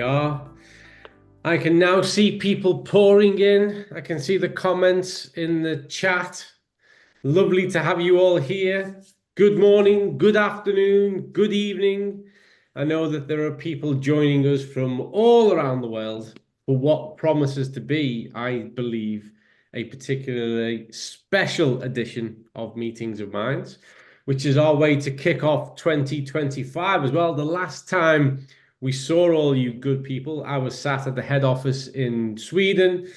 are. I can now see people pouring in. I can see the comments in the chat. Lovely to have you all here. Good morning, good afternoon, good evening. I know that there are people joining us from all around the world for what promises to be, I believe, a particularly special edition of Meetings of Minds, which is our way to kick off 2025 as well. The last time we saw all you good people, I was sat at the head office in Sweden.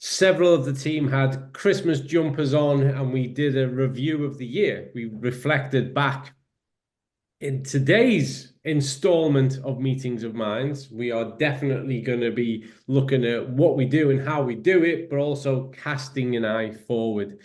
Several of the team had Christmas jumpers on, and we did a review of the year. We reflected back. In today's installment of Meetings of Minds, we are definitely going to be looking at what we do and how we do it, but also casting an eye forward.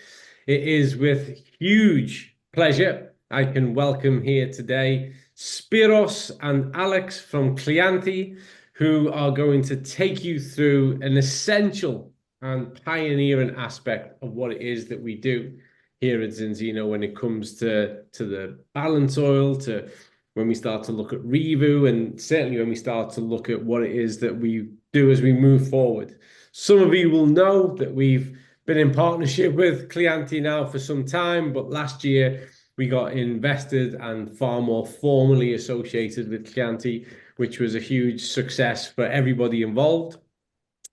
It is with huge pleasure I can welcome here today Spyros and Alex from Clianti, who are going to take you through an essential and pioneering aspect of what it is that we do here at Zinzino when it comes to the balance oil, to when we start to look at Revu, and certainly when we start to look at what it is that we do as we move forward. Some of you will know that we've been in partnership with Clianti now for some time, but last year we got invested and far more formally associated with Clianti, which was a huge success for everybody involved.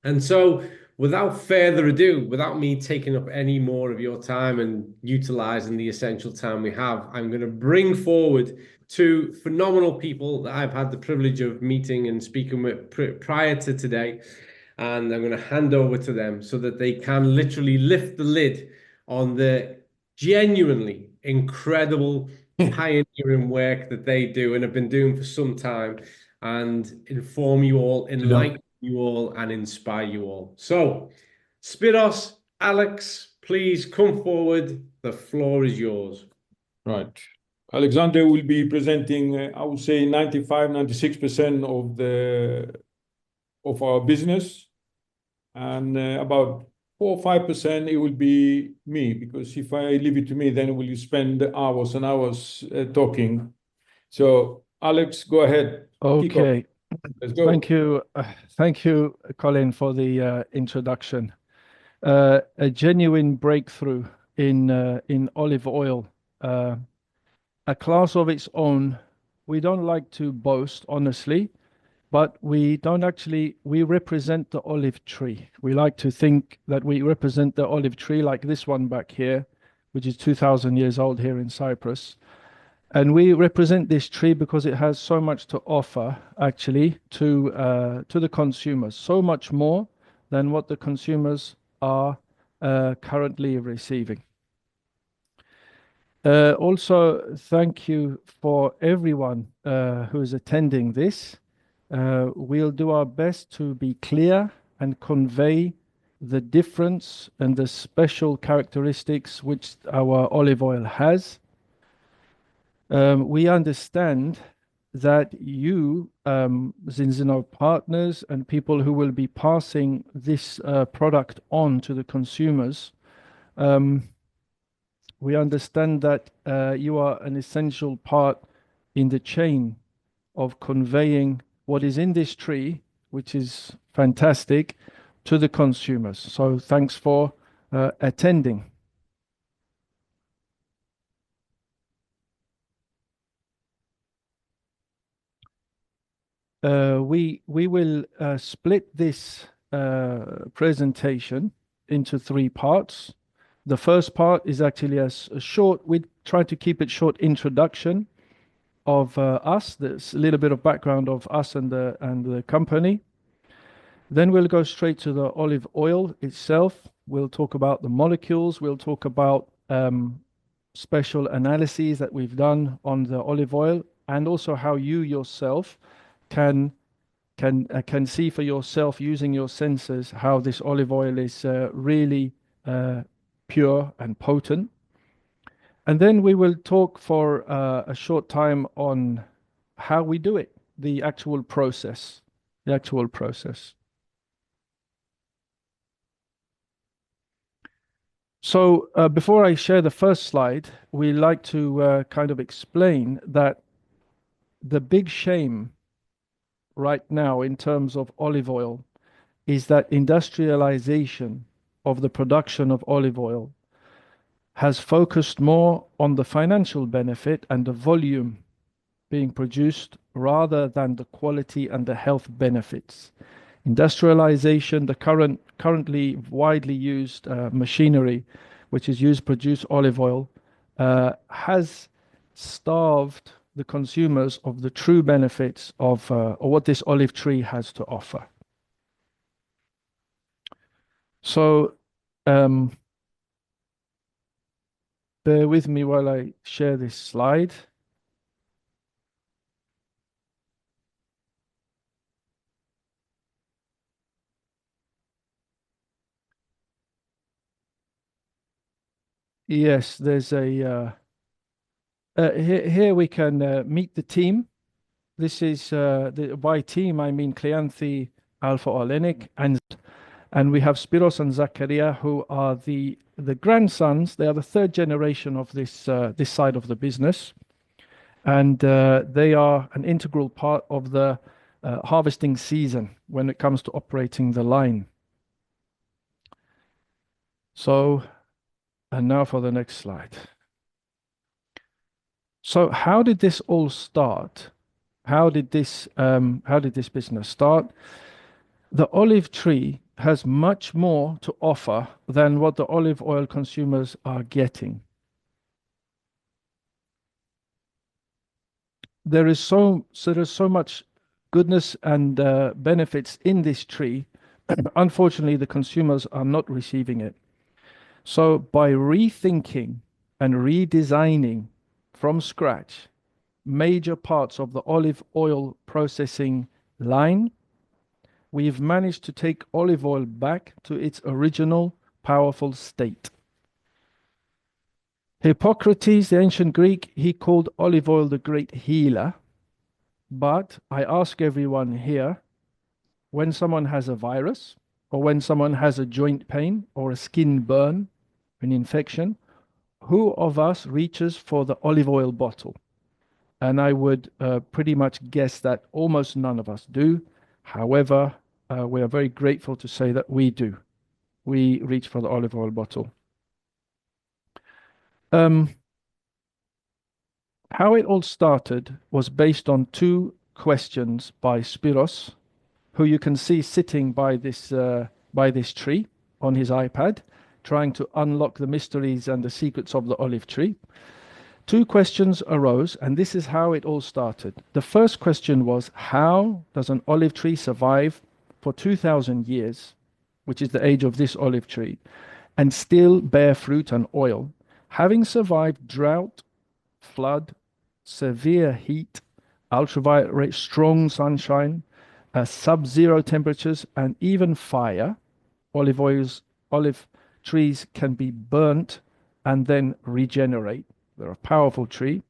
And so, without further ado, without me taking up any more of your time and utilizing the essential time we have, I'm going to bring forward two phenomenal people that I've had the privilege of meeting and speaking with prior to today. And I'm going to hand over to them so that they can literally lift the lid on the genuinely incredible pioneering work that they do and have been doing for some time, and inform you all, enlighten you all, and inspire you all. So, Spyros, Alex, please come forward. The floor is yours. Right. Alexander will be presenting, I would say 95, 96% of our business. And about 4 or 5% it will be me, because if I leave it to me, then will you spend hours and hours talking. So Alex, go ahead. Okay. Let's go. Thank you, Colin, for the introduction. A genuine breakthrough in olive oil, a class of its own. We don't like to boast, honestly, but we represent the olive tree. We like to think that we represent the olive tree, like this one back here, which is 2,000 years old here in Cyprus. And we represent this tree because it has so much to offer, actually, to the consumers, so much more than what the consumers are currently receiving. Also, thank you for everyone who is attending this. We'll do our best to be clear and convey the difference and the special characteristics which our olive oil has. We understand that you, Zinzino partners and people who will be passing this product on to the consumers, we understand that you are an essential part in the chain of conveying what is in this tree, which is fantastic, to the consumers. So thanks for attending. We will split this presentation into 3 parts. The first part is actually a short, we try to keep it short, introduction of us. There's a little bit of background of us and the company. Then we'll go straight to the olive oil itself. We'll talk about the molecules. We'll talk about special analyses that we've done on the olive oil, and also how you yourself can see for yourself, using your senses, how this olive oil is really pure and potent. And then we will talk for a short time on how we do it, the actual process. So before I share the first slide, we like to kind of explain that the big shame right now in terms of olive oil is that industrialization of the production of olive oil has focused more on the financial benefit and the volume being produced rather than the quality and the health benefits. Industrialization, the currently widely used machinery, which is used to produce olive oil, has starved the consumers of the true benefits of or what this olive tree has to offer. So, bear with me while I share this slide. Yes, there's a here we can meet the team. This is by team I mean Kleanthi, Alpha Olenik, and we have Spyros and Zakaria, who are the grandsons. They are the third generation of this this side of the business, and they are an integral part of the harvesting season when it comes to operating the line. So, and now for the next slide. So, how did this all start? How did this business start? The olive tree has much more to offer than what the olive oil consumers are getting. There's so much goodness and benefits in this tree. Unfortunately, the consumers are not receiving it. So by rethinking and redesigning from scratch major parts of the olive oil processing line, we've managed to take olive oil back to its original powerful state. Hippocrates, the ancient Greek, he called olive oil the great healer. But I ask everyone here, when someone has a virus, or when someone has a joint pain, or a skin burn, an infection, who of us reaches for the olive oil bottle? And I would pretty much guess that almost none of us do. However, we are very grateful to say that we do. We reach for the olive oil bottle. How it all started was based on two questions by Spyros, who you can see sitting by this tree on his iPad, trying to unlock the mysteries and the secrets of the olive tree. Two questions arose, and this is how it all started. The first question was, how does an olive tree survive for 2,000 years, which is the age of this olive tree, and still bear fruit and oil, having survived drought, flood, severe heat, ultraviolet rays, strong sunshine, sub-zero temperatures, and even fire? Olive trees can be burnt and then regenerate. They're a powerful tree.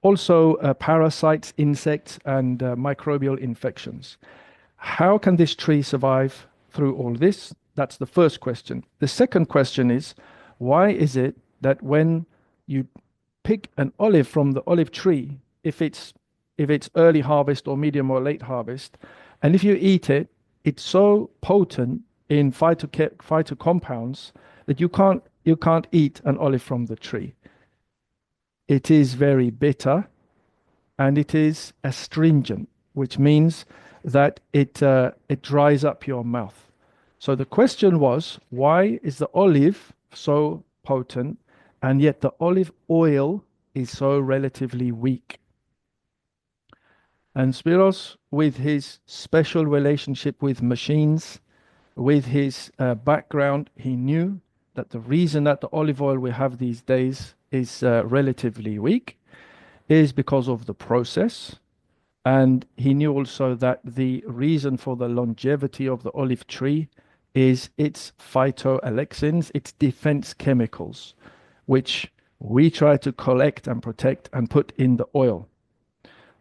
Also, parasites, insects, and microbial infections. How can this tree survive through all this? That's the first question. The second question is, why is it that when you pick an olive from the olive tree, if it's early harvest or medium or late harvest, and if you eat it, it's so potent in phytocompounds that you can't eat an olive from the tree. It is very bitter, and it is astringent, which means that it dries up your mouth. So the question was, why is the olive so potent, and yet the olive oil is so relatively weak? And Spyros, with his special relationship with machines, with his background, he knew that the reason that the olive oil we have these days is relatively weak is because of the process. And he knew also that the reason for the longevity of the olive tree is its phytoalexins, its defense chemicals, which we try to collect and protect and put in the oil.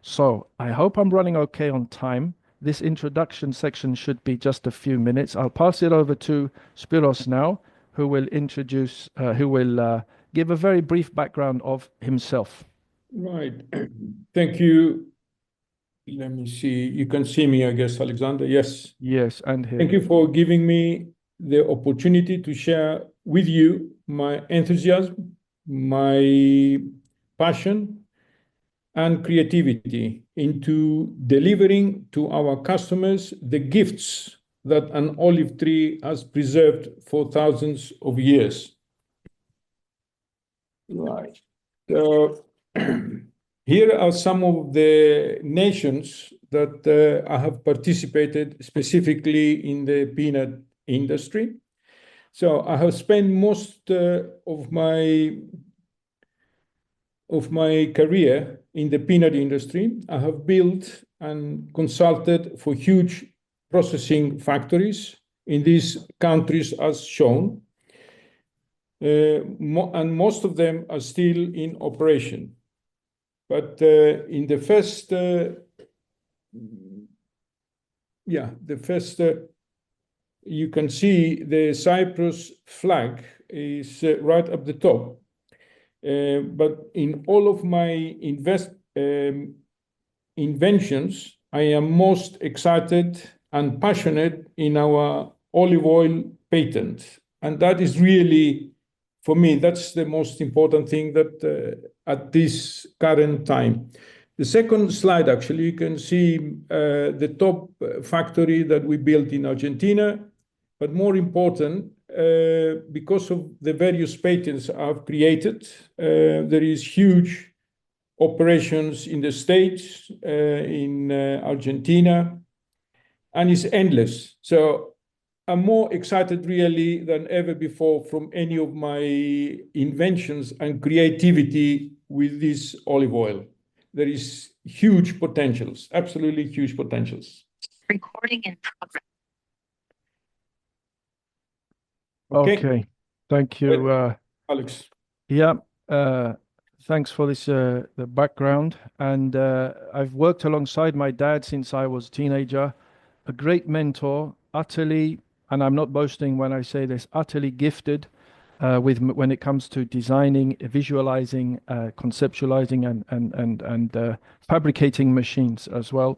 So I hope I'm running okay on time. This introduction section should be just a few minutes. I'll pass it over to Spyros now, who will give a very brief background of himself. Right. Thank you. Let me see. You can see me, I guess, Alexander. Yes. Yes, and here. Thank you for giving me the opportunity to share with you my enthusiasm, my passion, and creativity into delivering to our customers the gifts that an olive tree has preserved for thousands of years. Right. So here are some of the nations that I have participated specifically in the peanut industry. So I have spent most of my career in the peanut industry. I have built and consulted for huge processing factories in these countries as shown. And most of them are still in operation. But in the first, you can see the Cyprus flag is right up the top. But in all of my inventions, I am most excited and passionate in our olive oil patent. And that is really, for me, that's the most important thing that at this current time. The second slide, actually, you can see the top factory that we built in Argentina. But more important, because of the various patents I've created, there is huge operations in the States, in Argentina, and it's endless. So I'm more excited really than ever before from any of my inventions and creativity with this olive oil. There is huge potentials, absolutely huge potentials. Recording in progress. Okay. Thank you, Alex. Yeah, thanks for this the background. And I've worked alongside my dad since I was a teenager. A great mentor, utterly, and I'm not boasting when I say this, utterly gifted when it comes to designing, visualizing, conceptualizing, and fabricating machines as well.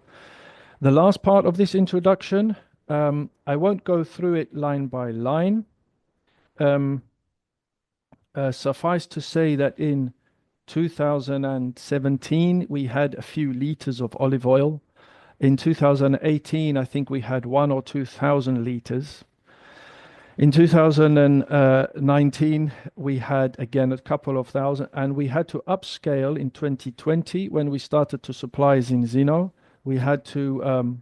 The last part of this introduction, I won't go through it line by line. Suffice to say that in 2017, we had a few liters of olive oil. In 2018, I think we had 1,000 or 2,000 liters. In 2019, we had again a couple of thousand, and we had to upscale in 2020 when we started to supply Zinzino. We had to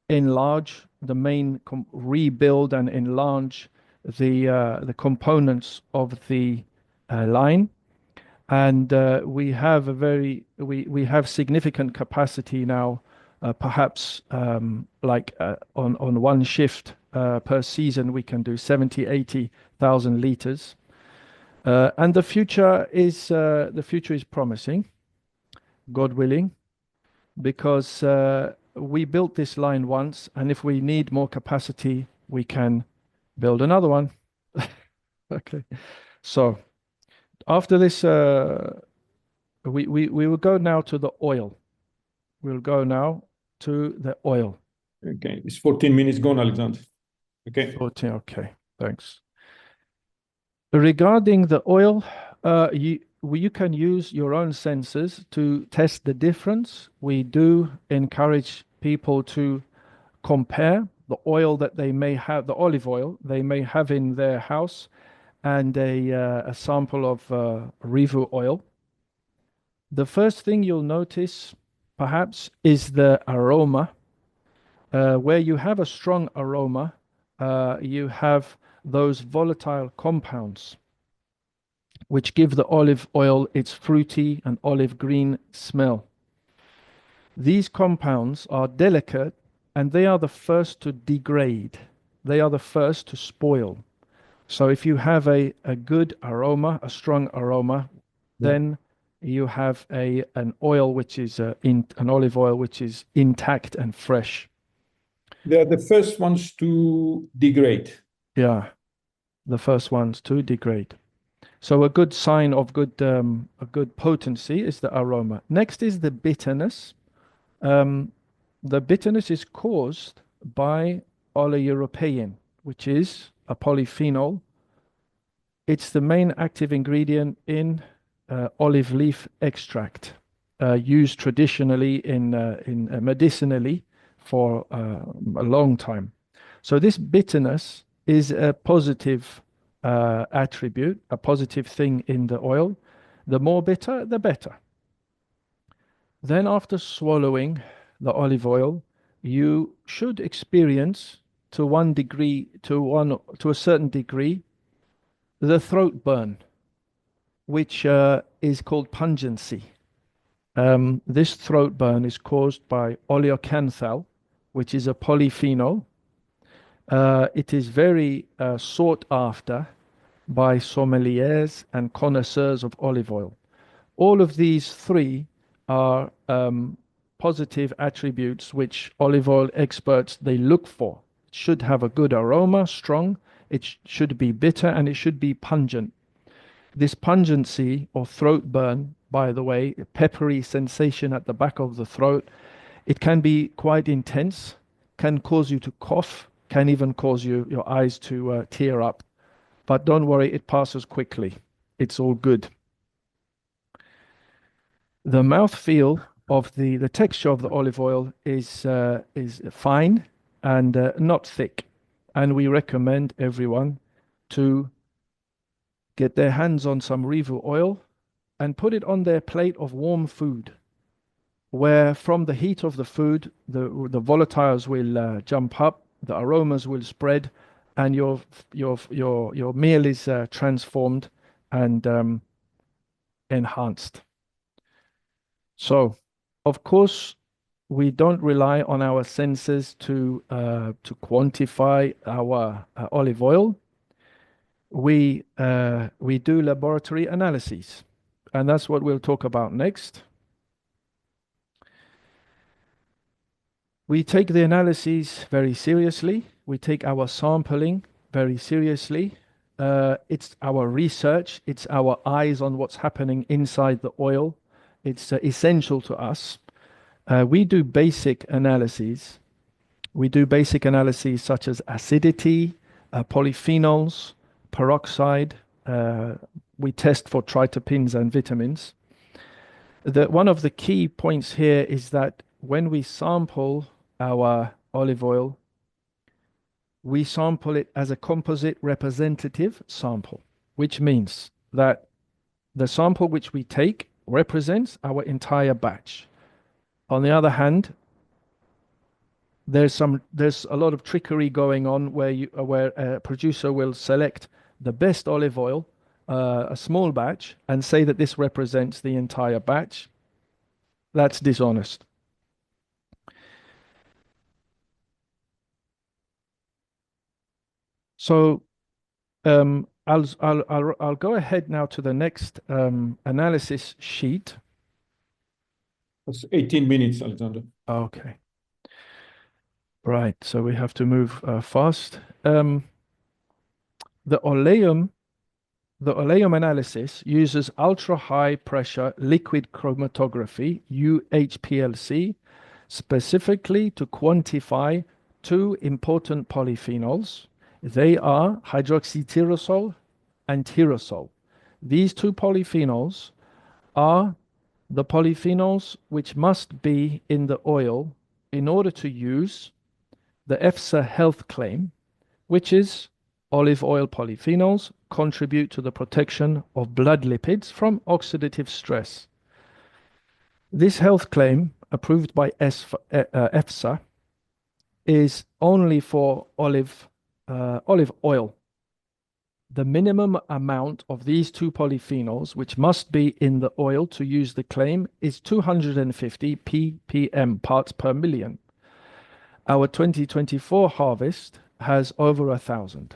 enlarge the main, rebuild and enlarge the components of the line, and we have we have significant capacity now. Perhaps like on one shift per season, we can do 70,000-80,000 liters, and the future is promising, God willing, because we built this line once, and if we need more capacity, we can build another one. Okay, so after this, we will go now to the oil. We'll go now to the oil. Okay, it's 14 minutes gone, Alexander. Okay. 14, okay, thanks. Regarding the oil, you can use your own sensors to test the difference. We do encourage people to compare the oil that they may have, the olive oil they may have in their house, and a sample of Revu oil. The first thing you'll notice, perhaps, is the aroma. Where you have a strong aroma, you have those volatile compounds which give the olive oil its fruity and olive green smell. These compounds are delicate, and they are the first to degrade. They are the first to spoil. So if you have a good aroma, a strong aroma, then you have an oil which is an olive oil which is intact and fresh. They are the first ones to degrade. Yeah, the first ones to degrade. So a good sign of a good potency is the aroma. Next is the bitterness. The bitterness is caused by oleoeuropein, which is a polyphenol. It's the main active ingredient in olive leaf extract, used traditionally in medicinally for a long time. So this bitterness is a positive attribute, a positive thing in the oil. The more bitter, the better. Then after swallowing the olive oil, you should experience to a certain degree the throat burn, which is called pungency. This throat burn is caused by oleocanthal, which is a polyphenol. It is very sought after by sommeliers and connoisseurs of olive oil. All of these three are positive attributes which olive oil experts they look for. It should have a good aroma, strong, it should be bitter, and it should be pungent. This pungency or throat burn, by the way, a peppery sensation at the back of the throat, it can be quite intense, can cause you to cough, can even cause your eyes to tear up. But don't worry, it passes quickly. It's all good. The mouthfeel of the texture of the olive oil is fine and not thick. And we recommend everyone to get their hands on some Revu oil and put it on their plate of warm food, where from the heat of the food, the volatiles will jump up, the aromas will spread, and your meal is transformed and enhanced. So, of course, we don't rely on our senses to quantify our olive oil. We do laboratory analyses, and that's what we'll talk about next. We take the analyses very seriously. We take our sampling very seriously. It's our research. It's our eyes on what's happening inside the oil. It's essential to us. We do basic analyses. We do basic analyses such as acidity, polyphenols, peroxide. We test for triterpenes and vitamins. One of the key points here is that when we sample our olive oil, we sample it as a composite representative sample, which means that the sample which we take represents our entire batch. On the other hand, there's a lot of trickery going on where a producer will select the best olive oil, a small batch, and say that this represents the entire batch. That's dishonest. So I'll go ahead now to the next analysis sheet. That's 18 minutes, Alexander. Okay. Right, so we have to move fast. The oleum analysis uses ultra-high pressure liquid chromatography, UHPLC, specifically to quantify two important polyphenols. They are hydroxytyrosol and tyrosol. These two polyphenols are the polyphenols which must be in the oil in order to use the EFSA health claim, which is olive oil polyphenols contribute to the protection of blood lipids from oxidative stress. This health claim, approved by EFSA, is only for olive oil. The minimum amount of these two polyphenols, which must be in the oil to use the claim, is 250 ppm, parts per million. Our 2024 harvest has over 1,000.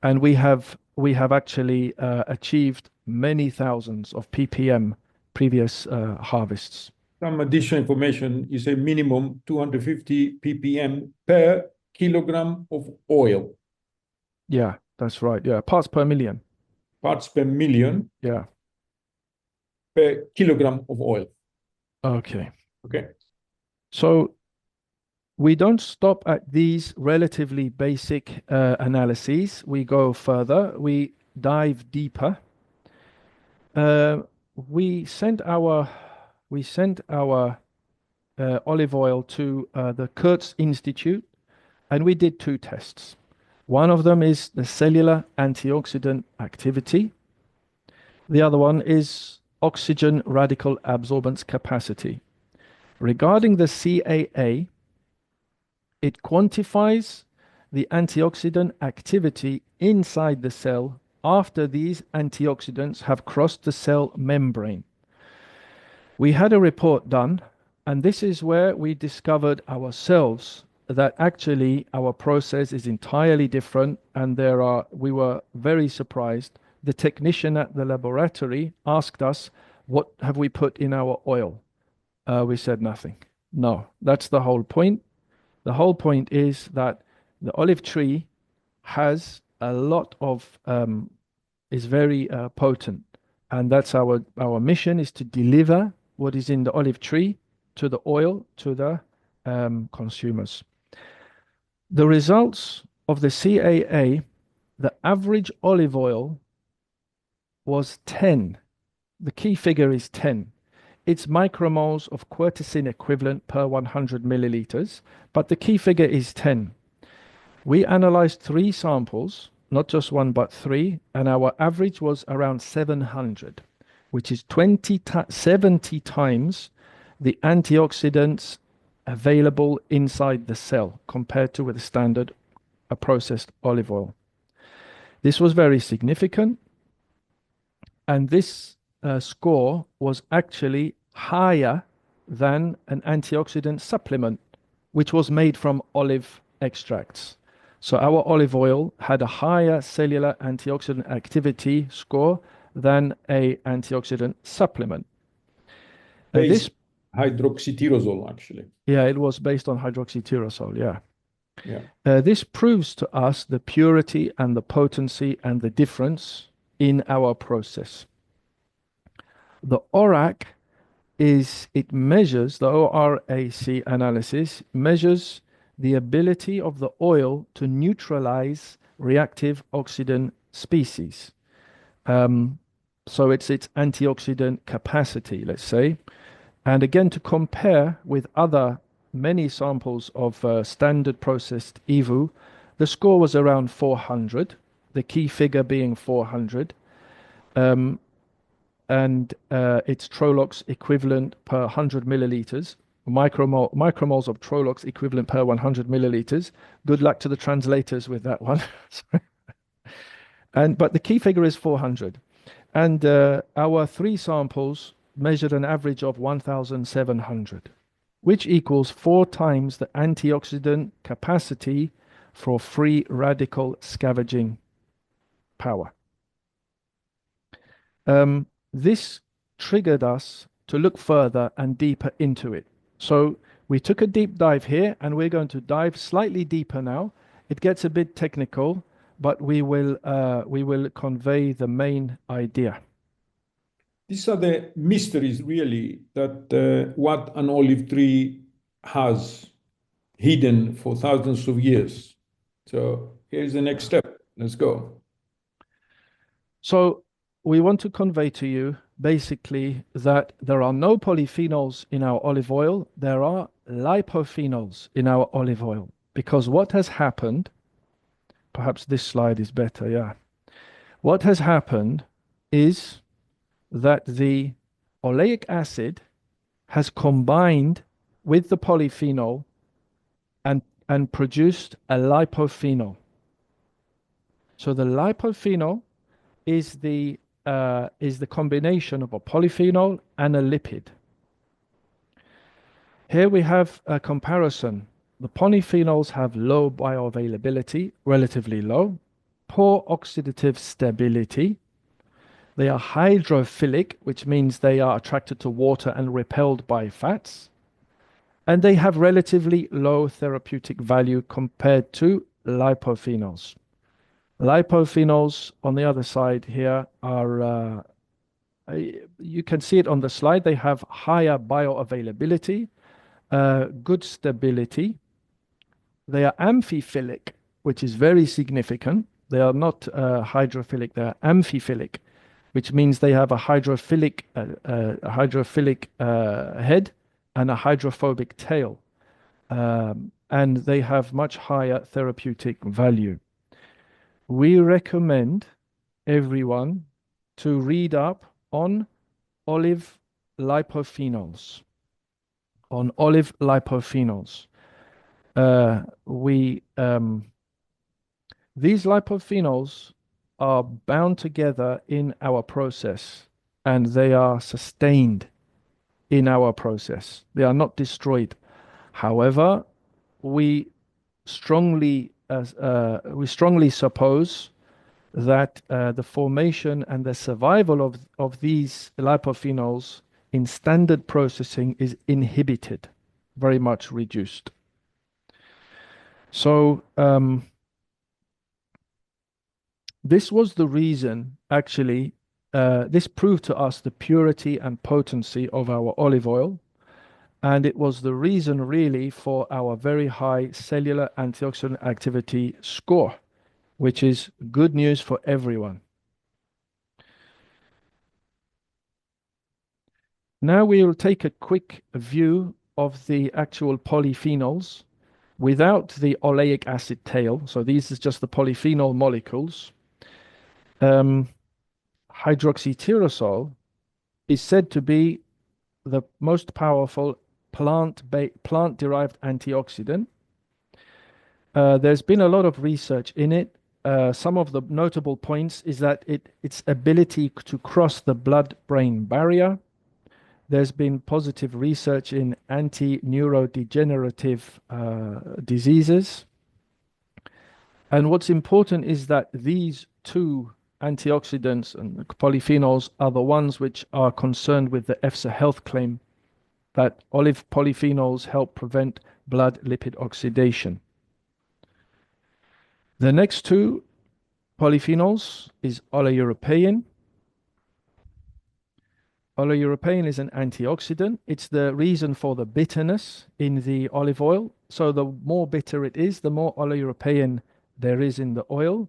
And we have actually achieved many thousands of ppm previous harvests. Some additional information is a minimum 250 ppm per kilogram of oil. Yeah, that's right. Yeah, parts per million. Parts per million. Yeah. Per kilogram of oil. Okay. Okay. So we don't stop at these relatively basic analyses. We go further. We dive deeper. Uh, we sent our olive oil to the Kurtz Institute, and we did two tests. One of them is the cellular antioxidant activity. The other one is oxygen radical absorbance capacity. Regarding the CAA, it quantifies the antioxidant activity inside the cell after these antioxidants have crossed the cell membrane. We had a report done, and this is where we discovered ourselves that actually our process is entirely different, and we were very surprised. The technician at the laboratory asked us, what have we put in our oil? We said nothing. No, that's the whole point. The whole point is that the olive tree has a lot of, is very potent. And that's our mission, is to deliver what is in the olive tree to the oil, to the consumers. The results of the CAA, the average olive oil was 10. The key figure is 10. It's micromoles of quercetin equivalent per 100 milliliters, but the key figure is 10. We analyzed 3 samples, not just 1, but 3, and our average was around 700, which is 70 times the antioxidants available inside the cell compared to with the standard processed olive oil. This was very significant, and this score was actually higher than an antioxidant supplement, which was made from olive extracts. So our olive oil had a higher cellular antioxidant activity score than a antioxidant supplement. This hydroxytyrosol, actually. Yeah, it was based on hydroxytyrosol, yeah. Yeah. This proves to us the purity and the potency and the difference in our process. The ORAC it measures, the ORAC analysis measures the ability of the oil to neutralize reactive oxidant species. So it's its antioxidant capacity, let's say. And again, to compare with many samples of standard processed EVU, the score was around 400, the key figure being 400. And it's Trolox equivalent per 100 milliliters, micromoles of Trolox equivalent per 100 milliliters. Good luck to the translators with that one. But the key figure is 400. And our 3 samples measured an average of 1,700, which equals 4 times the antioxidant capacity for free radical scavenging power. This triggered us to look further and deeper into it. So we took a deep dive here, and we're going to dive slightly deeper now. It gets a bit technical, but we will convey the main idea. These are the mysteries, really, that what an olive tree has hidden for thousands of years. So here's the next step. Let's go. So we want to convey to you basically that there are no polyphenols in our olive oil. There are lipophenols in our olive oil. Because what has happened, perhaps this slide is better, yeah. What has happened is that the oleic acid has combined with the polyphenol and produced a lipophenol. So the lipophenol is the combination of a polyphenol and a lipid. Here we have a comparison. The polyphenols have low bioavailability, relatively low, poor oxidative stability. They are hydrophilic, which means they are attracted to water and repelled by fats. And they have relatively low therapeutic value compared to lipophenols. Lipophenols, on the other side here, are, you can see it on the slide, they have higher bioavailability, good stability. They are amphiphilic, which is very significant. They are not hydrophilic, they are amphiphilic, which means they have a hydrophilic head and a hydrophobic tail. And they have much higher therapeutic value. We recommend everyone to read up on olive lipophenols. On olive lipophenols. These lipophenols are bound together in our process and they are sustained in our process. They are not destroyed. However, we strongly suppose that the formation and the survival of these lipophenols in standard processing is inhibited, very much reduced. So this was the reason, actually, this proved to us the purity and potency of our olive oil. And it was the reason really for our very high cellular antioxidant activity score, which is good news for everyone. Now we will take a quick view of the actual polyphenols without the oleic acid tail. So these is just the polyphenol molecules. Hydroxytyrosol is said to be the most powerful plant-derived antioxidant. There's been a lot of research in it. Some of the notable points is that its ability to cross the blood-brain barrier. There's been positive research in anti-neurodegenerative diseases. And what's important is that these two antioxidants and polyphenols are the ones which are concerned with the EFSA health claim that olive polyphenols help prevent blood lipid oxidation. The next two polyphenols is oleuropein. Oleuropein is an antioxidant. It's the reason for the bitterness in the olive oil. So the more bitter it is, the more oleuropein there is in the oil.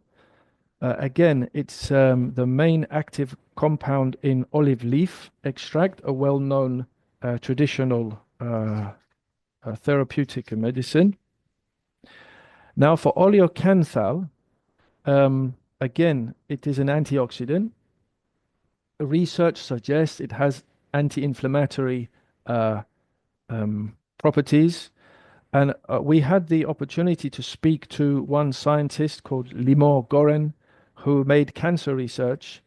Again, it's the main active compound in olive leaf extract, a well-known traditional therapeutic medicine. Now for oleocanthal, again, it is an antioxidant. Research suggests it has anti-inflammatory properties. And we had the opportunity to speak to one scientist called Limor Goren, who made cancer research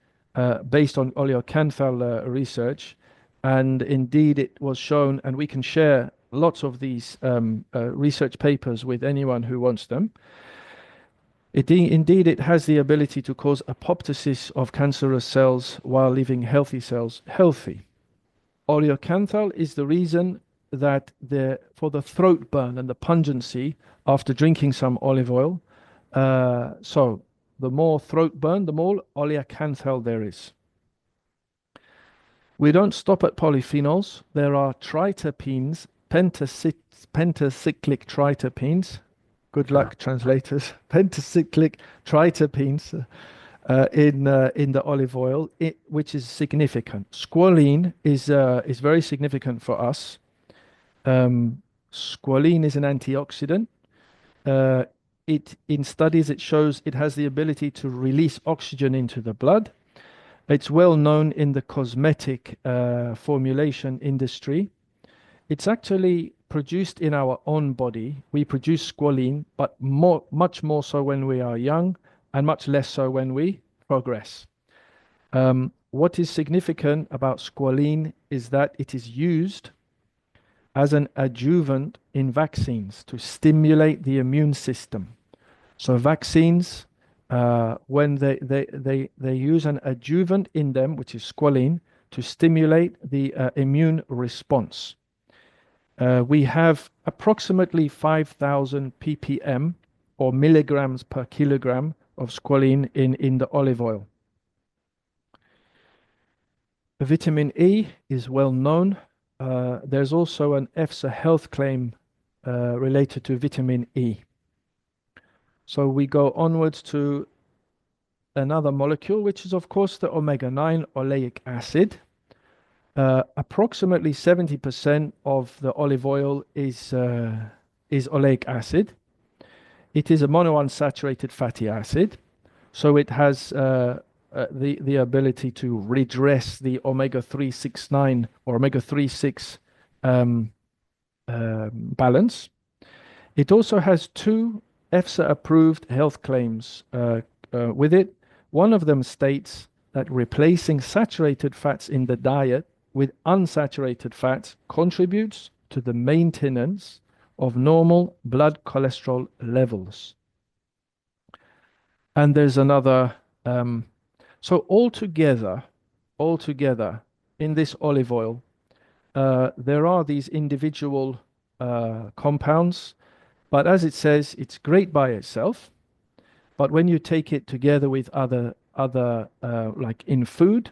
based on oleocanthal research. And indeed, it was shown, and we can share lots of these research papers with anyone who wants them. Indeed, it has the ability to cause apoptosis of cancerous cells while leaving healthy cells healthy. Oleocanthal is the reason that for the throat burn and the pungency after drinking some olive oil. So the more throat burn, the more oleocanthal there is. We don't stop at polyphenols. There are triterpenes, pentacyclic triterpenes. Good luck, translators. Pentacyclic triterpenes in the olive oil, which is significant. Squalene is very significant for us. Squalene is an antioxidant. In studies, it shows it has the ability to release oxygen into the blood. It's well known in the cosmetic formulation industry. It's actually produced in our own body. We produce squalene, but much more so when we are young and much less so when we progress. What is significant about squalene is that it is used as an adjuvant in vaccines to stimulate the immune system. So vaccines, when they use an adjuvant in them, which is squalene, to stimulate the immune response. We have approximately 5,000 ppm or milligrams per kilogram of squalene in the olive oil. Vitamin E is well known. there's also an EFSA health claim related to vitamin E. So we go onwards to another molecule, which is, of course, the omega-9 oleic acid. Approximately 70% of the olive oil is oleic acid. It is a monounsaturated fatty acid, so it has the ability to redress the omega-369 or omega-3/6 um, balance. It also has two EFSA-approved health claims with it. One of them states that replacing saturated fats in the diet with unsaturated fats contributes to the maintenance of normal blood cholesterol levels. And there's another, so altogether, in this olive oil, there are these individual compounds, but as it says, it's great by itself. But when you take it together with other like in food,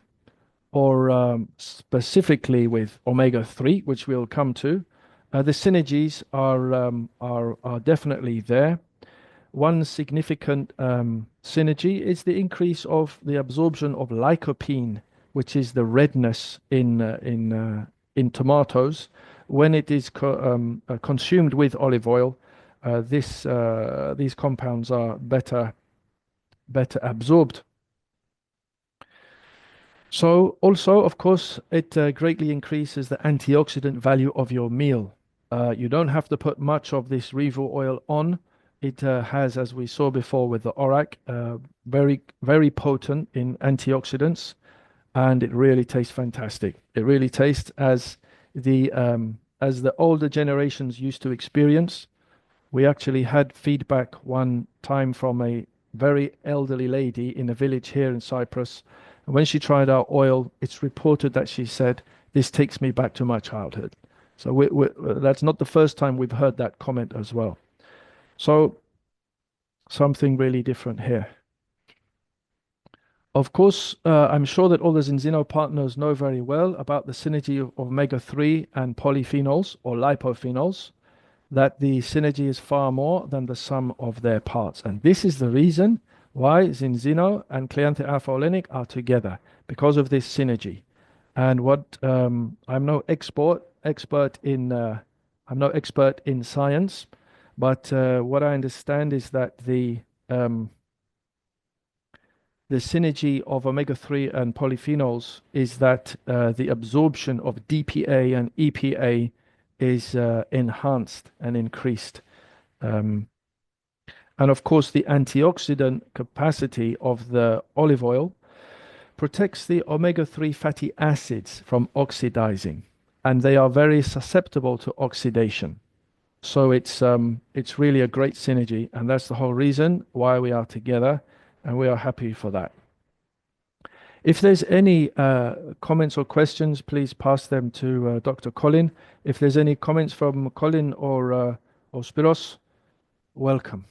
or specifically with omega-3, which we'll come to, the synergies are definitely there. One significant synergy is the increase of the absorption of lycopene, which is the redness in tomatoes. When it is consumed with olive oil, these compounds are better absorbed. So also, of course, it greatly increases the antioxidant value of your meal. You don't have to put much of this Revo oil on. It has, as we saw before with the ORAC, very, very potent in antioxidants, and it really tastes fantastic. It really tastes as the older generations used to experience. We actually had feedback one time from a very elderly lady in a village here in Cyprus. And when she tried our oil, it's reported that she said, "This takes me back to my childhood." So that's not the first time we've heard that comment as well. So something really different here. Of course, I'm sure that all the Zinzino partners know very well about the synergy of omega-3 and polyphenols or lipophenols, that the synergy is far more than the sum of their parts. And this is the reason why Zinzino and Cleanthe alpha olenic are together, because of this synergy. And what I'm no expert in science, but what I understand is that the synergy of omega-3 and polyphenols is that the absorption of DPA and EPA is enhanced and increased. And of course, the antioxidant capacity of the olive oil protects the omega-3 fatty acids from oxidizing, and they are very susceptible to oxidation. So it's really a great synergy, and that's the whole reason why we are together, and we are happy for that. If there's any comments or questions, please pass them to Dr. Colin. If there's any comments from Colin or Spyros, welcome.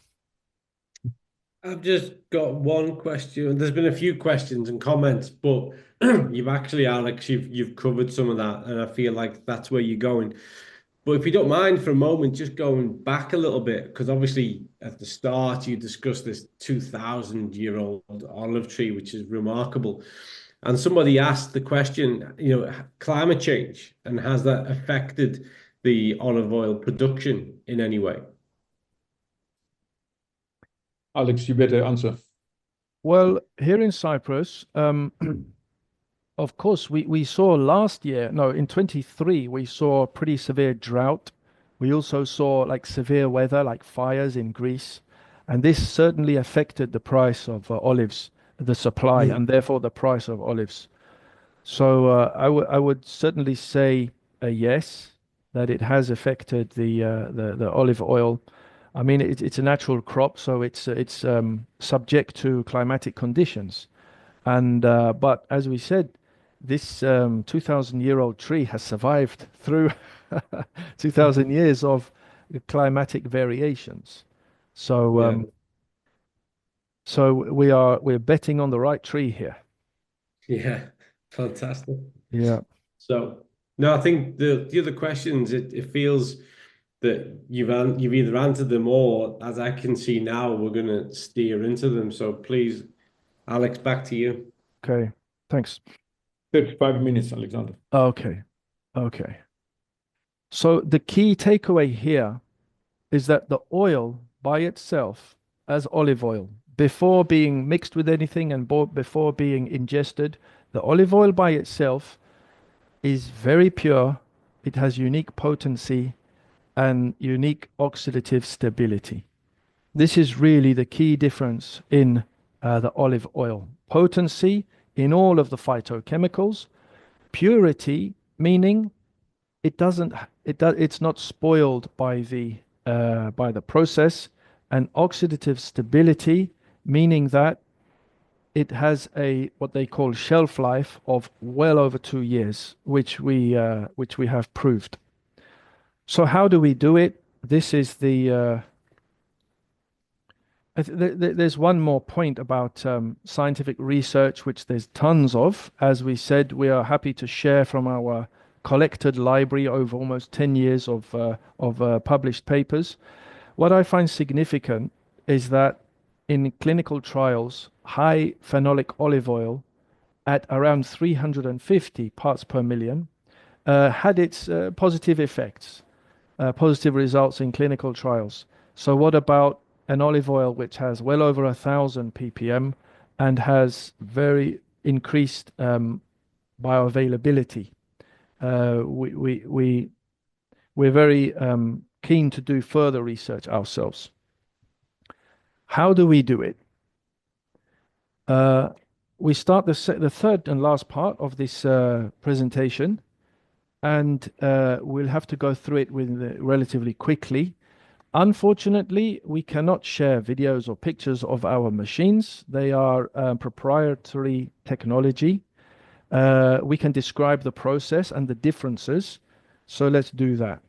I've just got one question. There's been a few questions and comments, but you've actually, Alex, you've covered some of that, and I feel like that's where you're going. But if you don't mind for a moment, just going back a little bit, because obviously at the start you discussed this 2,000-year-old olive tree, which is remarkable. And somebody asked the question, climate change, and has that affected the olive oil production in any way? Alex, you better answer. Well, here in Cyprus, of course, we saw last year, no, in 23, we saw pretty severe drought. We also saw like severe weather, like fires in Greece. And this certainly affected the price of olives, the supply, and therefore the price of olives. So I would certainly say a yes, that it has affected the olive oil. I mean, it's a natural crop, so it's subject to climatic conditions. And but as we said, this 2,000-year-old tree has survived through 2,000 years of climatic variations. So so we're betting on the right tree here. Yeah, fantastic. Yeah. So No, I think the other questions, it feels that you've either answered them, or as I can see now, we're gonna steer into them. So please, Alex, back to you. Okay, thanks. 35 minutes, Alexander. Okay, okay. So the key takeaway here is that the oil by itself, as olive oil, before being mixed with anything and before being ingested, the olive oil by itself is very pure. It has unique potency and unique oxidative stability. This is really the key difference in the olive oil. Potency in all of the phytochemicals, purity meaning it's not spoiled by the process, and oxidative stability meaning that it has a what they call shelf life of well over 2 years, which we have proved. So how do we do it? This is there's one more point about scientific research, which there's tons of. As we said, we are happy to share from our collected library over almost 10 years of published papers. What I find significant is that in clinical trials, high phenolic olive oil at around 350 parts per million had its positive effects, positive results in clinical trials. So what about an olive oil which has well over 1,000 ppm and has very increased bioavailability? We're very keen to do further research ourselves. How do we do it? We start the third and last part of this presentation, and we'll have to go through it relatively quickly. Unfortunately, we cannot share videos or pictures of our machines. They are proprietary technology. We can describe the process and the differences. So let's do that.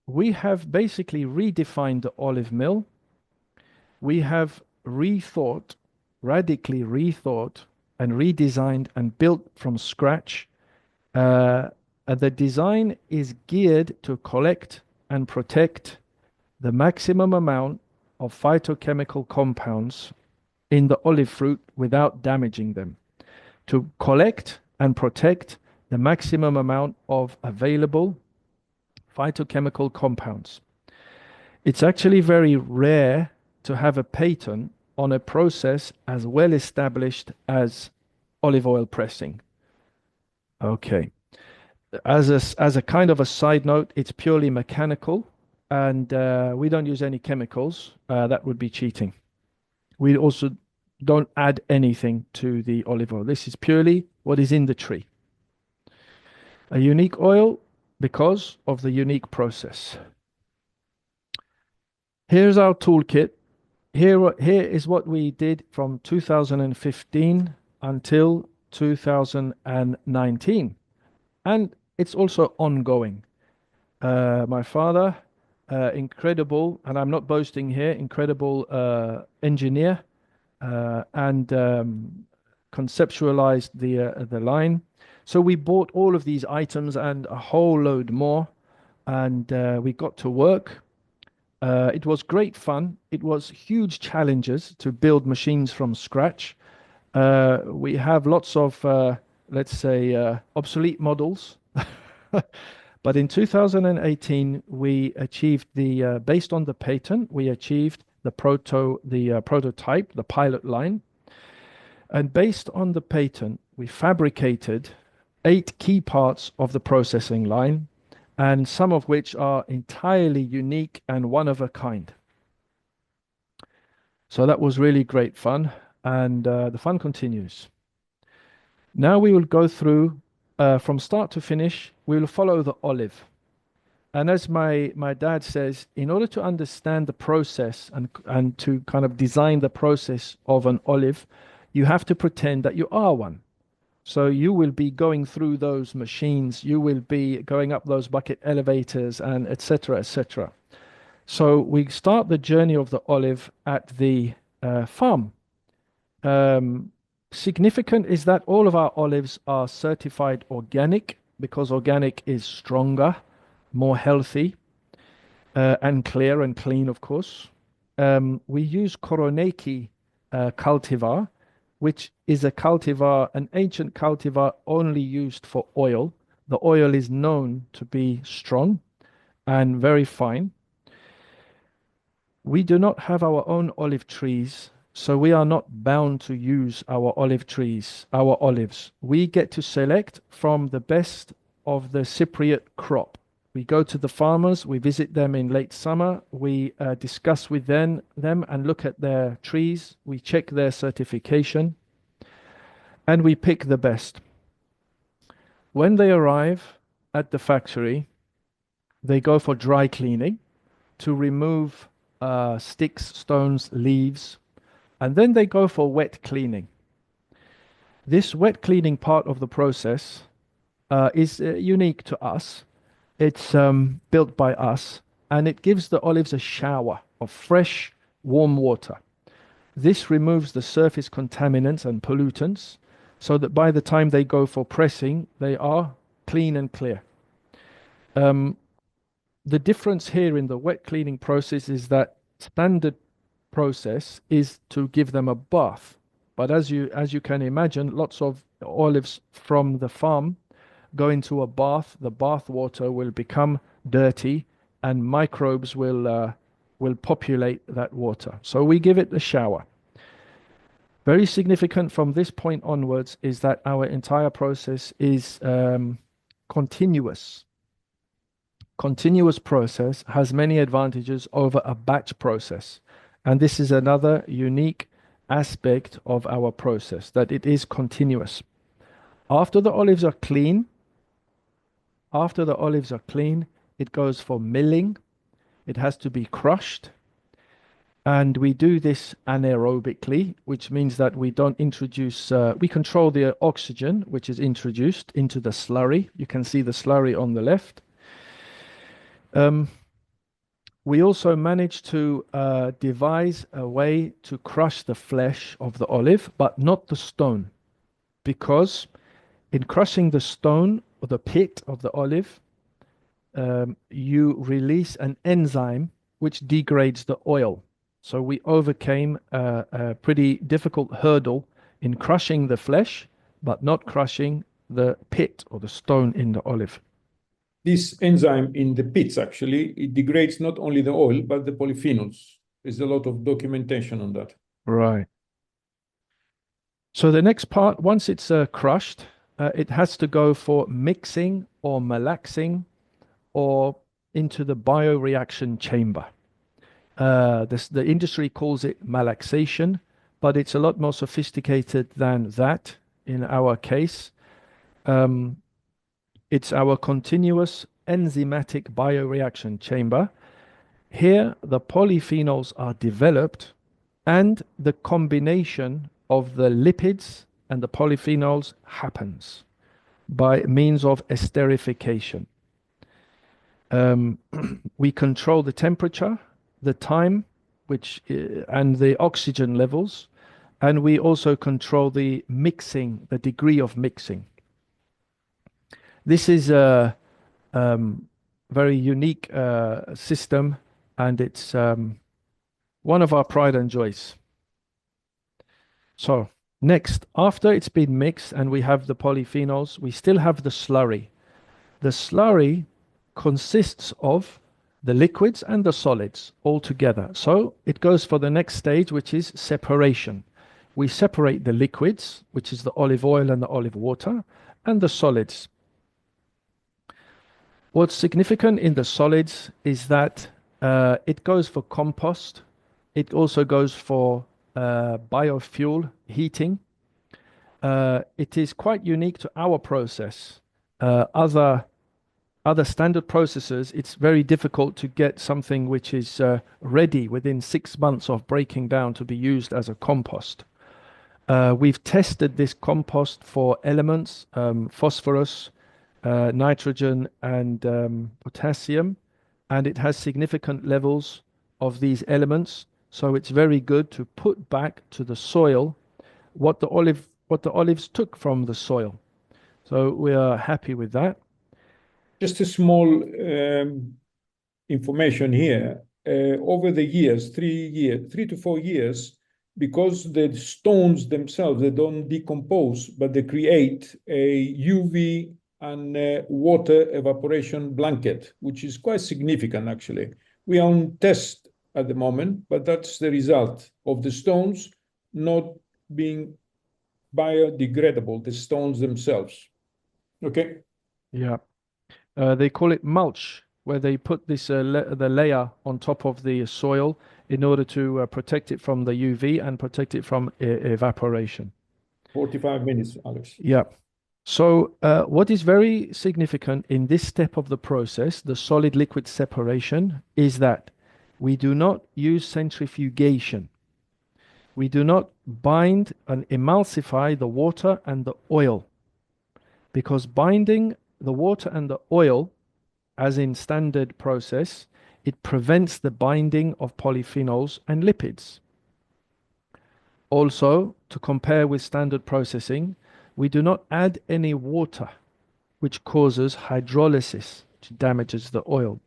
We have basically redefined the olive mill. We have radically rethought and redesigned and built from scratch. The design is geared to collect and protect the maximum amount of phytochemical compounds in the olive fruit without damaging them. To collect and protect the maximum amount of available phytochemical compounds. It's actually very rare to have a patent on a process as well established as olive oil pressing. Okay. As a kind of a side note, it's purely mechanical, and we don't use any chemicals. That would be cheating. We also don't add anything to the olive oil. This is purely what is in the tree. A unique oil because of the unique process. Here's our toolkit. Here is what we did from 2015 until 2019. And it's also ongoing. My father, incredible, and I'm not boasting here, incredible engineer, and conceptualized the line. So we bought all of these items and a whole load more, and we got to work. It was great fun. It was huge challenges to build machines from scratch. We have lots of, let's say, obsolete models. But in 2018, we achieved based on the patent, we achieved the prototype, the pilot line. And based on the patent, we fabricated 8 key parts of the processing line, and some of which are entirely unique and one of a kind. So that was really great fun, and the fun continues. Now we will go through from start to finish. We will follow the olive. And as my dad says, in order to understand the process and to kind of design the process of an olive, you have to pretend that you are one. So you will be going through those machines, you will be going up those bucket elevators, and etc., etc. So we start the journey of the olive at the farm. Significant is that all of our olives are certified organic because organic is stronger, more healthy, and clear and clean, of course. We use Koroneki cultivar, which is a cultivar, an ancient cultivar only used for oil. The oil is known to be strong and very fine. We do not have our own olive trees, so we are not bound to use our olive trees, our olives. We get to select from the best of the Cypriot crop. We go to the farmers, we visit them in late summer, we discuss with them and look at their trees, we check their certification, and we pick the best. When they arrive at the factory, they go for dry cleaning to remove sticks, stones, leaves, and then they go for wet cleaning. This wet cleaning part of the process is unique to us. It's built by us, and it gives the olives a shower of fresh, warm water. This removes the surface contaminants and pollutants so that by the time they go for pressing, they are clean and clear. The difference here in the wet cleaning process is that standard process is to give them a bath. But as you can imagine, lots of olives from the farm go into a bath. The bath water will become dirty, and microbes will populate that water. So we give it a shower. Very significant from this point onwards is that our entire process is continuous. Continuous process has many advantages over a batch process. And this is another unique aspect of our process, that it is continuous. After the olives are clean, it goes for milling. It has to be crushed. And we do this anaerobically, which means that we don't introduce, we control the oxygen, which is introduced into the slurry. You can see the slurry on the left. We also managed to devise a way to crush the flesh of the olive, but not the stone, because in crushing the stone or the pit of the olive, you release an enzyme which degrades the oil. So we overcame a pretty difficult hurdle in crushing the flesh, but not crushing the pit or the stone in the olive. This enzyme in the pits, actually, it degrades not only the oil, but the polyphenols. There's a lot of documentation on that. Right. So the next part, once it's crushed, it has to go for mixing or malaxing or into the bioreaction chamber. The industry calls it malaxation, but it's a lot more sophisticated than that in our case. It's our continuous enzymatic bioreaction chamber. Here, the polyphenols are developed, and the combination of the lipids and the polyphenols happens by means of esterification. We control the temperature, the time, and the oxygen levels, and we also control the mixing, the degree of mixing. This is a very unique system, and it's one of our pride and joys. So next, after it's been mixed and we have the polyphenols, we still have the slurry. The slurry consists of the liquids and the solids all together. So it goes for the next stage, which is separation. We separate the liquids, which is the olive oil and the olive water, and the solids. What's significant in the solids is that it goes for compost. It also goes for biofuel heating. It is quite unique to our process. Other standard processes, it's very difficult to get something which is ready within 6 months of breaking down to be used as a compost. We've tested this compost for elements, phosphorus, nitrogen, and potassium, and it has significant levels of these elements. So it's very good to put back to the soil what the olive what the olives took from the soil. So we are happy with that. Just a small information here. Over the years, 3 to 4 years, because the stones themselves, they don't decompose, but they create a UV and water evaporation blanket, which is quite significant, actually. We are on test at the moment, but that's the result of the stones not being biodegradable, the stones themselves. Okay? Yeah. They call it mulch, where they put this the layer on top of the soil in order to protect it from the UV and protect it from evaporation. 45 minutes, Alex. Yeah. So what is very significant in this step of the process, the solid liquid separation, is that we do not use centrifugation. We do not bind and emulsify the water and the oil, because binding the water and the oil, as in standard process, it prevents the binding of polyphenols and lipids. Also, to compare with standard processing, we do not add any water, which causes hydrolysis, which damages the oil.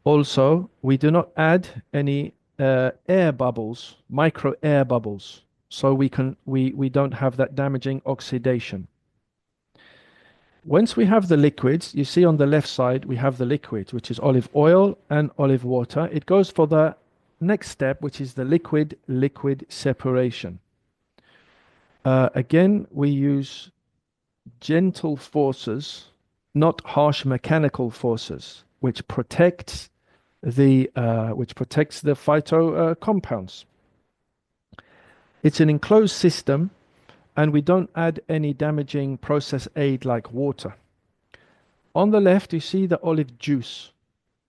Also, we do not add any air bubbles, micro air bubbles, so we don't have that damaging oxidation. Once we have the liquids, you see on the left side, we have the liquids, which is olive oil and olive water. It goes for the next step, which is the liquid separation. Again, we use gentle forces, not harsh mechanical forces, which protects the phyto compounds. It's an enclosed system, and we don't add any damaging process aid like water. On the left, you see the olive juice.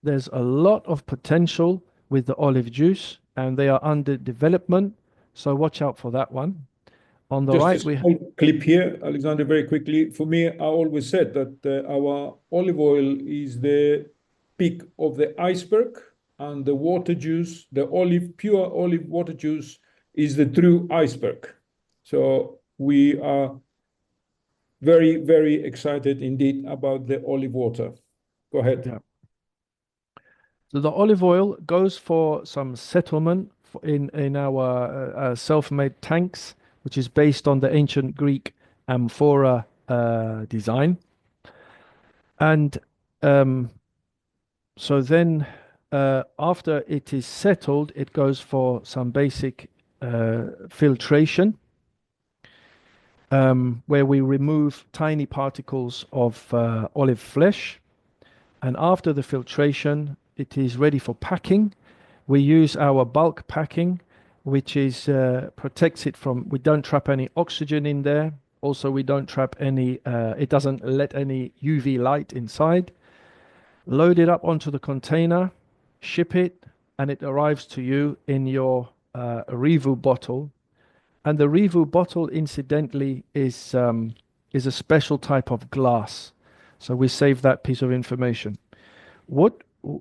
There's a lot of potential with the olive juice, and they are under development, so watch out for that one. On the right, we have a clip here, Alexander, very quickly. For me, I always said that our olive oil is the peak of the iceberg, and the water juice, the pure olive water juice, is the true iceberg. So we are very, very excited indeed about the olive water. Go ahead. Yeah. So the olive oil goes for some settlement in our self-made tanks, which is based on the ancient Greek amphora design. And so then after it is settled, it goes for some basic filtration, where we remove tiny particles of olive flesh. And after the filtration, it is ready for packing. We use our bulk packing, which is protects it from, we don't trap any oxygen in there. Also, we don't trap any, it doesn't let any UV light inside. Load it up onto the container, ship it, and it arrives to you in your Revu bottle. And the Revu bottle, incidentally, is a special type of glass. So we save that piece of information.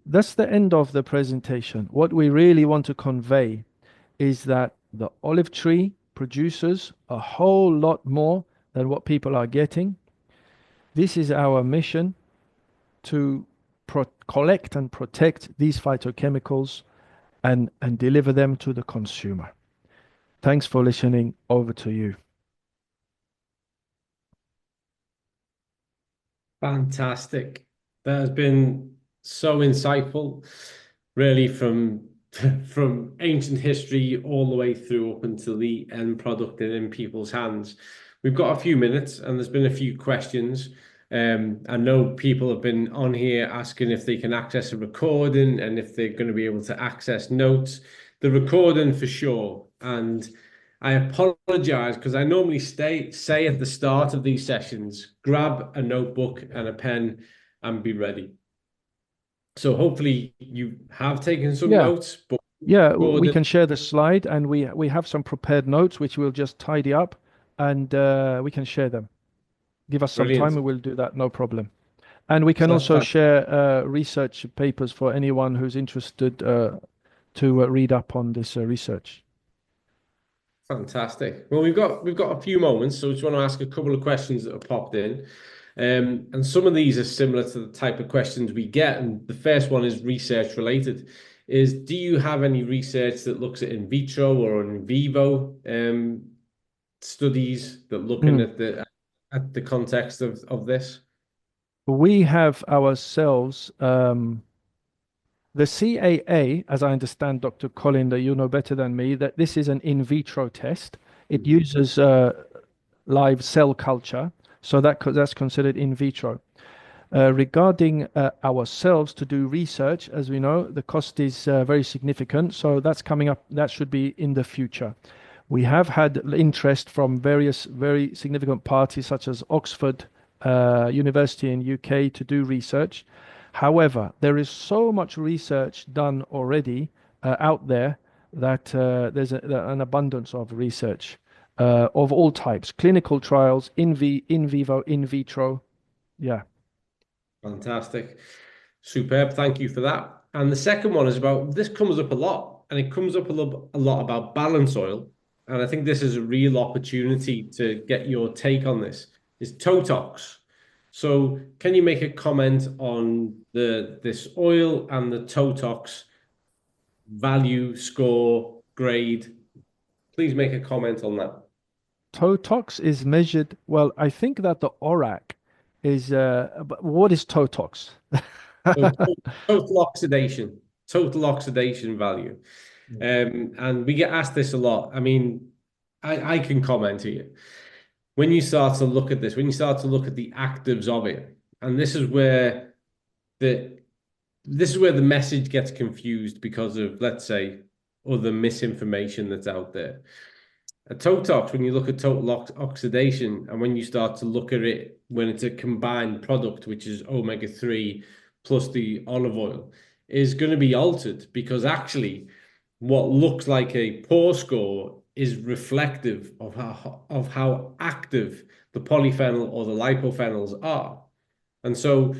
That's the end of the presentation. What we really want to convey is that the olive tree produces a whole lot more than what people are getting. This is our mission, to collect and protect these phytochemicals and deliver them to the consumer. Thanks for listening. Over to you. Fantastic. That has been so insightful, really, from ancient history all the way through up until the end product and in people's hands. We've got a few minutes, and there's been a few questions. I know people have been on here asking if they can access a recording and if they're going to be able to access notes. The recording for sure. And I apologize because I normally say at the start of these sessions, grab a notebook and a pen and be ready. So hopefully you have taken some notes. But we can share the slide, and we have some prepared notes which we'll just tidy up, and we can share them. Give us some time and we'll do that, no problem. And we can also share research papers for anyone who's interested to read up on this research. Fantastic. Well, we've got a few moments, so I just want to ask a couple of questions that have popped in. And some of these are similar to the type of questions we get. And the first one is research related. Do you have any research that looks at in vitro or in vivo studies that looking at the context of this? We have ourselves the CAA, as I understand, Dr. Colin, that you know better than me, that this is an in vitro test. It uses live cell culture, so that's considered in vitro. Regarding ourselves to do research, as we know, the cost is very significant, so that's coming up. That should be in the future. We have had interest from various very significant parties, such as Oxford University in UK, to do research. However, there is so much research done already out there that there's an abundance of research of all types, clinical trials, in vivo, in vitro. Yeah. Fantastic. Superb. Thank you for that. And the second one is about, this comes up a lot, and it comes up a lot about balance oil. And I think this is a real opportunity to get your take on this, is Totox. So can you make a comment on this oil and the Totox value, score, grade? Please make a comment on that. Totox is measured. Well, I think that the ORAC is. But what is Totox? So total oxidation value. And we get asked this a lot. I mean, I can comment here. When you start to look at this, when you start to look at the actives of it, and this is where the message gets confused because of, let's say, other misinformation that's out there. A Totox, when you look at total oxidation, and when you start to look at it when it's a combined product, which is omega-3 plus the olive oil, is going to be altered, because actually what looks like a poor score is reflective of how active the polyphenol or the lipophenol are. And so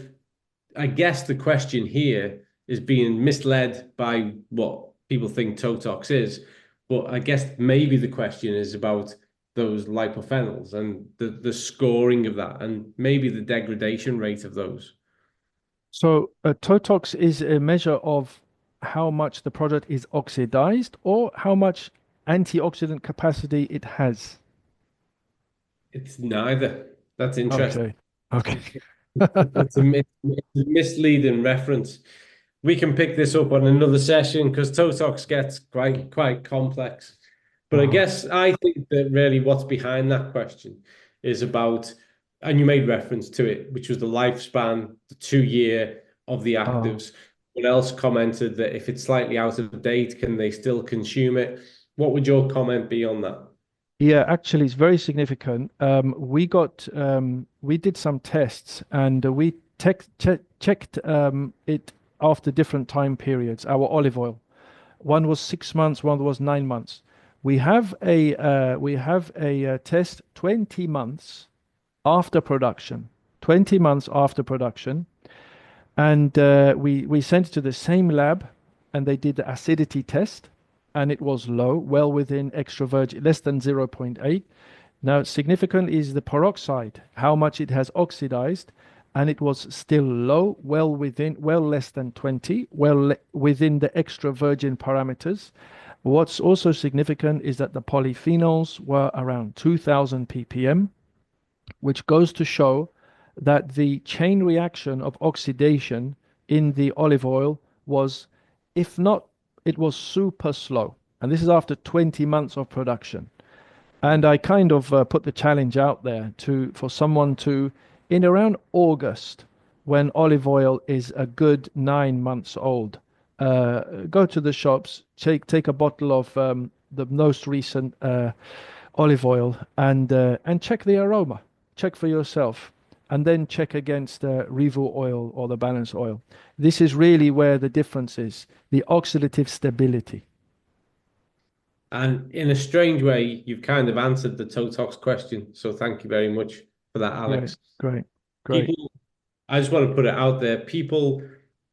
I guess the question here is being misled by what people think Totox is. But I guess maybe the question is about those lipophenols and the scoring of that, and maybe the degradation rate of those. So Totox is a measure of how much the product is oxidized or how much antioxidant capacity it has. It's neither. That's interesting. Okay. It's a misleading reference. We can pick this up on another session, because Totox gets quite complex. But I guess I think that really what's behind that question is about, and you made reference to it, which was the lifespan, the 2 year of the actives. Someone else commented that if it's slightly out of date, can they still consume it? What would your comment be on that? Yeah, actually, it's very significant. We did some tests, and we checked it after different time periods. Our olive oil, one was 6 months, one was 9 months. We have a test 20 months after production, 20 months after production, and we sent it to the same lab, and they did the acidity test, and it was low, well within extra virgin, less than 0.8. Now, significant is the peroxide, how much it has oxidized, and it was still low, well less than 20, within the extra virgin parameters. What's also significant is that the polyphenols were around 2000 ppm, which goes to show that the chain reaction of oxidation in the olive oil was, if not, it was super slow. And this is after 20 months of production. And I kind of put the challenge out there for someone to, in around August, when olive oil is a good 9 months old, go to the shops, take a bottle of the most recent olive oil, and check the aroma. Check for yourself, and then check against the Revo oil or the balance oil. This is really where the difference is, the oxidative stability. And in a strange way, you've kind of answered the Totox question. So thank you very much for that, Alex. Great. People, I just want to put it out there, people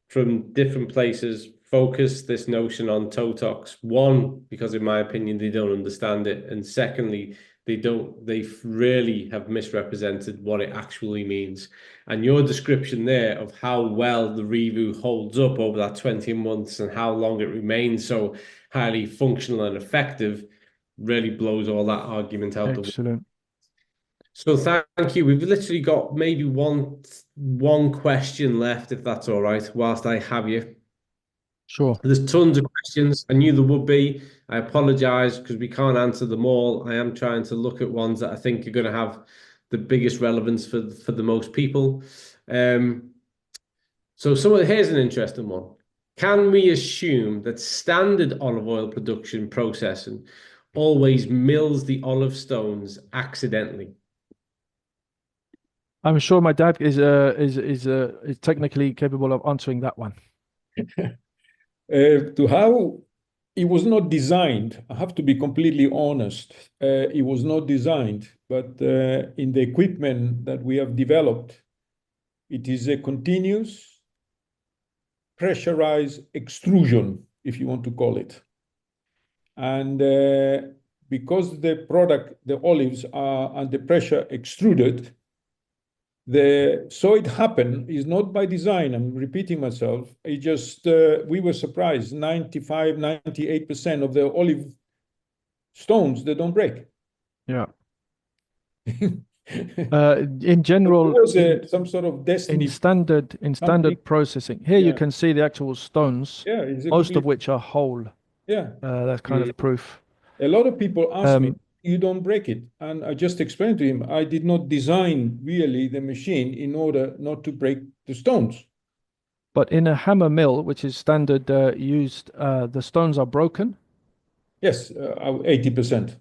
from different places, focus this notion on toe talks. One, because in my opinion, they don't understand it. And secondly, they really have misrepresented what it actually means. And your description there of how well the Revu holds up over that 20 months and how long it remains so highly functional and effective really blows all that argument out the window. Excellent. So thank you. We've literally got maybe one question left, if that's all right, whilst I have you. Sure. There's tons of questions. I knew there would be. I apologize because we can't answer them all. I am trying to look at ones that I think are going to have the biggest relevance for the most people. So here's an interesting one. Can we assume that standard olive oil production processing always mills the olive stones accidentally? I'm sure my dad is technically capable of answering that one. To how it was not designed, I have to be completely honest. It was not designed, but in the equipment that we have developed, it is a continuous pressurized extrusion, if you want to call it. And because the product, the olives are under pressure extruded, so it happened is not by design. I'm repeating myself. It just, we were surprised, 95, 98% of the olive stones, they don't break. Yeah. In general, there was some sort of destiny. in standard processing, here you can see the actual stones, most of which are whole. Yeah. That's kind of proof. A lot of people ask me, you don't break it. And I just explained to him, I did not design really the machine in order not to break the stones. But in a hammer mill, which is standard used, the stones are broken? Yes, 80%.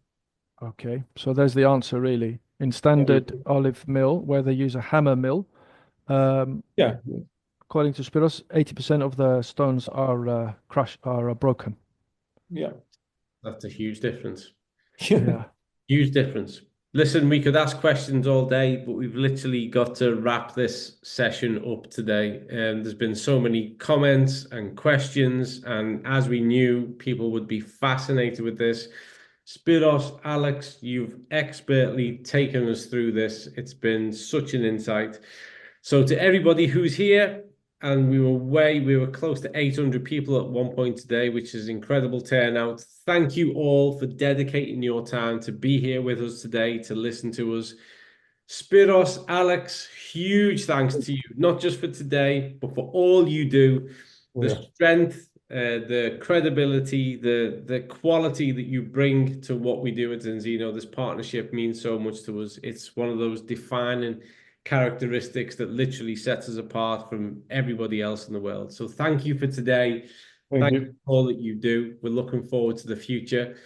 Okay, so there's the answer really. In standard olive mill, where they use a hammer mill, according to Spyros, 80% of the stones are broken. Yeah. That's a huge difference. Yeah. Huge difference. Listen, we could ask questions all day, but we've literally got to wrap this session up today. There's been so many comments and questions, and as we knew, people would be fascinated with this. Spyros, Alex, you've expertly taken us through this. It's been such an insight. So to everybody who's here, and we were close to 800 people at one point today, which is incredible turnout. Thank you all for dedicating your time to be here with us today, to listen to us. Spyros, Alex, huge thanks to you, not just for today, but for all you do. The strength, the credibility, the quality that you bring to what we do at Enzino. This partnership means so much to us. It's one of those defining characteristics that literally sets us apart from everybody else in the world. So thank you for today. Thank you for all that you do. We're looking forward to the future.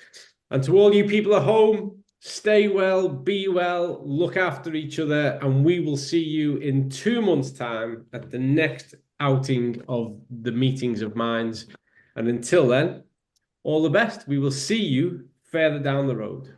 And to all you people at home, stay well, be well, look after each other, and we will see you in 2 months' time at the next outing of the Meetings of Minds. And until then, all the best. We will see you further down the road.